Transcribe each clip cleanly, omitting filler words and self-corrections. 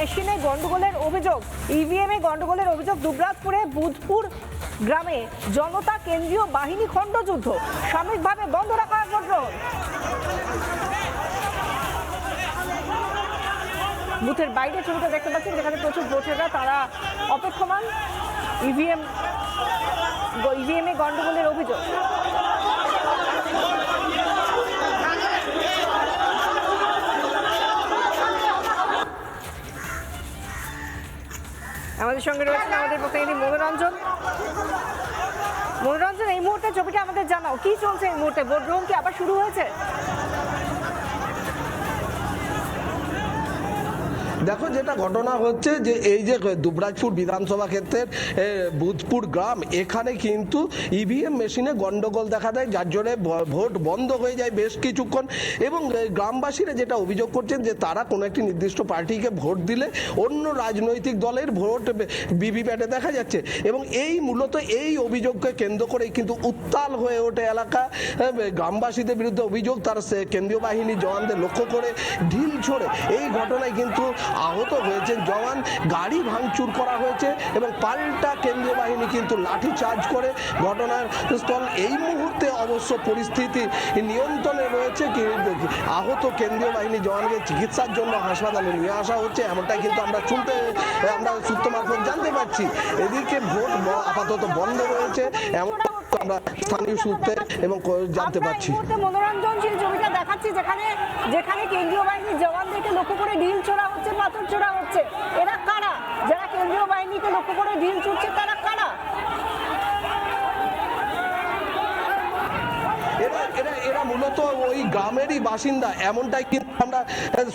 মেশিনে গন্ডগোলের অভিযোগ, ইভিএম এ গন্ডগোলের অভিযোগ। দুবরাজপুরে বুধপুর গ্রামে জনতা কেন্দ্রীয় বাহিনী খণ্ডযুদ্ধ, সাময়িকভাবে বন্ধ রাখা হয় ভোট গ্রহণ। বুথের বাইরে ছবিটা দেখতে পাচ্ছেন, যেখানে প্রচুর ভোটাররা তারা অপেক্ষমান। ইভিএম এ গন্ডগোলের অভিযোগ। আমাদের সঙ্গে রয়েছেন আমাদের প্রতিনিধি মনোরঞ্জন। মনোরঞ্জন, এই মুহূর্তে ছবিটা আমাদের জানাও, কি চলছে এই মুহূর্তে? ভোট গ্রহণ কি আবার শুরু হয়েছে? দেখো, যেটা ঘটনা হচ্ছে যে এই যে দুবরাজপুর বিধানসভা ক্ষেত্রের বুধপুর গ্রাম, এখানে কিন্তু ইভিএম মেশিনে গন্ডগোল দেখা দেয়, যার জন্য ভোট বন্ধ হয়ে যায় বেশ কিছুক্ষণ। এবং গ্রামবাসীরা যেটা অভিযোগ করছেন যে তারা কোনো একটি নির্দিষ্ট পার্টিকে ভোট দিলে অন্য রাজনৈতিক দলের ভোট ভিভিপ্যাটে দেখা যাচ্ছে। এবং এই মূলত এই অভিযোগকে কেন্দ্র করেই কিন্তু উত্তাল হয়ে ওঠে এলাকা। গ্রামবাসীদের বিরুদ্ধে অভিযোগ, তারা কেন্দ্রীয় বাহিনী জওয়ানদের লক্ষ্য করে ঢিল ছোড়ে। এই ঘটনায় কিন্তু আহত হয়েছেন জওয়ান, গাড়ি ভাঙচুর করা হয়েছে এবং পাল্টা কেন্দ্রীয় বাহিনী কিন্তু লাঠি চার্জ করে ঘটনার স্থল। এই মুহূর্তে অবশ্য পরিস্থিতি নিয়ন্ত্রণে রয়েছে। আহত কেন্দ্রীয় বাহিনী জওয়ানকে চিকিৎসার জন্য হাসপাতালে নিয়ে আসা হচ্ছে, এমনটাই কিন্তু আমরা সূত্র মারফত জানতে পারছি। এদিকে ভোট আপাতত বন্ধ রয়েছে, এমন আমরা স্থানীয় সূত্রে এবং জানতে পারছি। মনোরঞ্জন, সেই ছবিটা দেখাচ্ছি যেখানে কেন্দ্রীয় বাহিনীর জওয়ানদেরকে লক্ষ্য করে ঢিল ছোড়া হচ্ছে, পাথর ছোড়া হচ্ছে। এরা কারা? যারা কেন্দ্রীয় বাহিনীকে লক্ষ্য করে ঢিল ছুটছে তারা কারা? এরা মূলত ওই গ্রামেরই বাসিন্দা, এমনটাই কিন্তু আমরা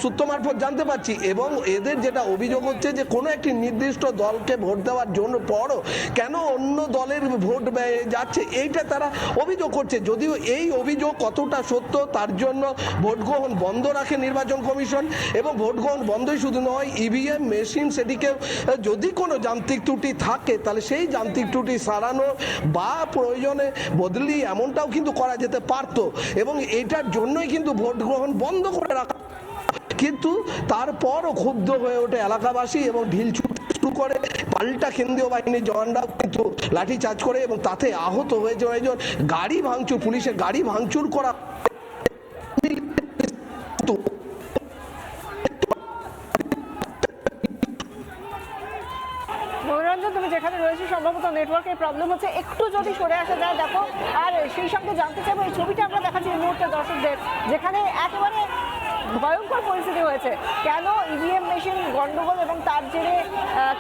সূত্র মারফত জানতে পারছি। এবং এদের যেটা অভিযোগ হচ্ছে যে কোনো একটি নির্দিষ্ট দলকে ভোট দেওয়ার জন্য পরও কেন অন্য দলের ভোট যাচ্ছে, এইটা তারা অভিযোগ করছে। যদিও এই অভিযোগ কতটা সত্য তার জন্য ভোট গ্রহণ বন্ধ রাখে নির্বাচন কমিশন। এবং ভোট গ্রহণ বন্ধই শুধু নয়, ইভিএম মেশিন সেটিকে যদি কোনো যান্ত্রিক ত্রুটি থাকে তাহলে সেই যান্ত্রিক ত্রুটি সারানো বা প্রয়োজনে বদলি এমনটাও কিন্তু করা যেতে পারত। এবং এটার জন্যই কিন্তু ভোট গ্রহণ বন্ধ করে রাখা। কিন্তু তারপরও ক্ষুব্ধ হয়ে ওঠে এলাকাবাসী এবং ঢিল ছুটতে শুরু করে। পাল্টা কেন্দ্রীয় বাহিনীর জওয়ানরাও কিন্তু লাঠি চার্জ করে এবং তাতে আহত হয়েছে একজন। গাড়ি ভাঙচুর, পুলিশের গাড়ি ভাঙচুর করা। মনোরঞ্জন, তুমি যেখানে রয়েছে সম্ভবত নেটওয়ার্কের প্রবলেম হচ্ছে, একটু যদি সরে আসা যায় দেখো। আর সেই সঙ্গে জানতে চাইবো, এই ছবিটা আমরা দেখাচ্ছি এই মুহূর্তে দর্শকদের, যেখানে একেবারে ভয়ঙ্কর পরিস্থিতি হয়েছে। কেন ইভিএম মেশিন গন্ডগোল এবং তার জেরে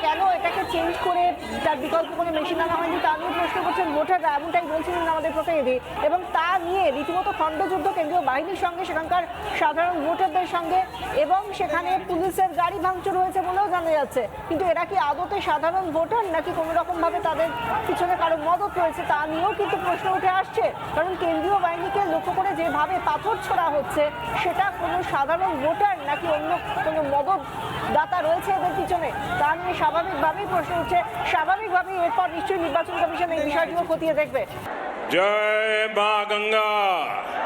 কেন এটাকে চেঞ্জ করে তার বিকল্প কোনো মেশিন আনা হয়নি তা নিয়ে প্রশ্ন করছেন ভোটাররা, এমনটাই বলছিলেন আমাদের প্রতিনিধি। এবং তা নিয়ে রীতিমতো খণ্ডযুদ্ধ কেন্দ্রীয় বাহিনীর সঙ্গে, সেখানকার সাধারণ ভোটারদের সঙ্গে, এবং সেখানে পুলিশের গাড়ি ভাঙচুর হয়েছে বলেও জানা যাচ্ছে। কিন্তু এরা কি আদতে সাধারণ ভোটার নাকি কোনো রকমভাবে তাদের পিছনে কারো মদত রয়েছে তা নিয়েও কিন্তু প্রশ্ন উঠে আসছে। কারণ কেন্দ্রীয় বাহিনীকে লক্ষ্য করে যেভাবে পাথর ছোড়া হচ্ছে, সেটা কোনো সাধারণ ভোটার নাকি অন্য কোনো মদত দাতা রয়েছে এদের পিছনে, তা নিয়ে স্বাভাবিকভাবেই প্রশ্ন উঠছে। স্বাভাবিকভাবেই এরপর নিশ্চয়ই নির্বাচন কমিশন এই বিষয়টিও খতিয়ে দেখবে। জয় মা গঙ্গা।